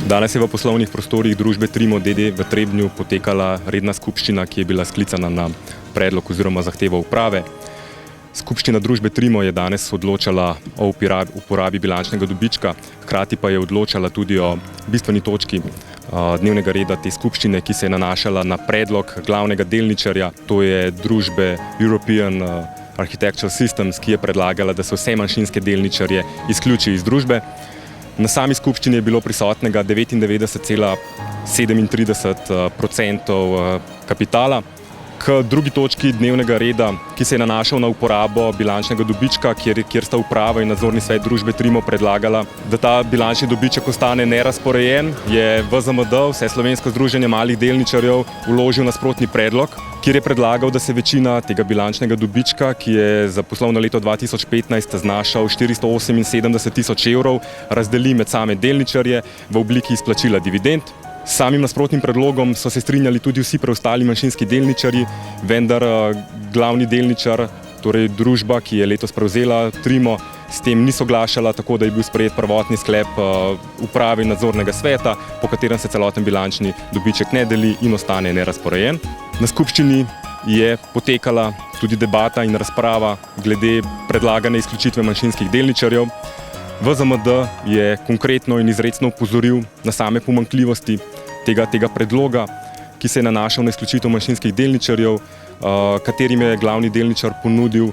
Danes je v poslovnih prostorih družbe Trimo d.d. v Trebnju potekala redna skupščina, ki je bila sklicana na predlog oziroma zahtevo uprave. Skupščina družbe Trimo je danes odločala o uporabi bilančnega dobička, hkrati pa je odločala tudi o bistveni točki dnevnega reda te skupščine, ki se je nanašala na predlog glavnega delničarja, to je družbe European Architectural Systems, ki je predlagala, da se vse manjšinske delničarje izključi iz družbe. Na sami skupščini je bilo prisotnega 99,37% kapitala. K drugi točki dnevnega reda, ki se je nanašal na uporabo bilančnega dobička, kjer sta uprava in nadzorni svet družbe Trimo predlagala, da ta bilančni dobiček ostane nerazporejen, je VZMD, Vseslovensko združenje malih delničarjev, vložil nasprotni predlog, kjer je predlagal, da se večina tega bilančnega dobička, ki je za poslovno leto 2015 znašal 478.000 evrov, razdeli med same delničarje v obliki izplačila dividend. S samim nasprotnim predlogom so se strinjali tudi vsi preostali manjšinski delničarji, vendar glavni delničar, torej družba, ki je letos prevzela Trimo, s tem ni soglašala, tako da je bil sprejet prvotni sklep uprave in nadzornega sveta, po katerem se celoten bilančni dobiček ne deli in ostane nerazporejen. Na skupščini je potekala tudi debata in razprava glede predlagane izključitve manjšinskih delničarjev. VZMD je konkretno in izrecno opozoril na same pomanjkljivosti tega predloga, ki se je nanašal na izključitev manjšinskih delničarjev, katerim je glavni delničar ponudil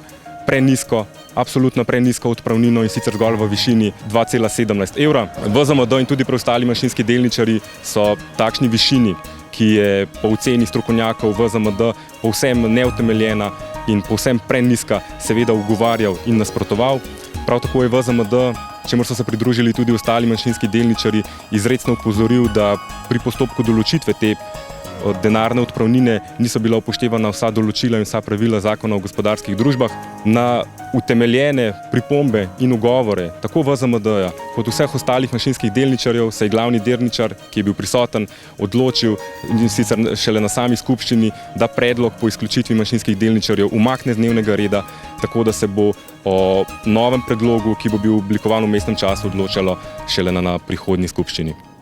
absolutno prenizko odpravnino, in sicer zgolj v višini 2,17 evra. VZMD in tudi preostali manjšinski delničarji so takšni višini, ki je po oceni strokovnjakov VZMD povsem neutemeljena in povsem prenizka, seveda ugovarjal in nasprotoval. Prav tako je VZMD, čemur so se pridružili tudi ostali manjšinski delničarji, izrecno opozoril, da pri postopku določitve te denarne odpravnine niso bila upoštevana vsa določila in vsa pravila Zakona o gospodarskih družbah. Na utemeljene pripombe in ugovore tako VZMD-ja kot vseh ostalih manjšinskih delničarjev se je glavni delničar, ki je bil prisoten, odločil, in sicer šele na sami skupščini, da predlog po izključitvi manjšinskih delničarjev umakne z dnevnega reda, tako da se bo o novem predlogu, ki bo bil oblikovan v vmesnem času, odločalo šele na prihodnji skupščini.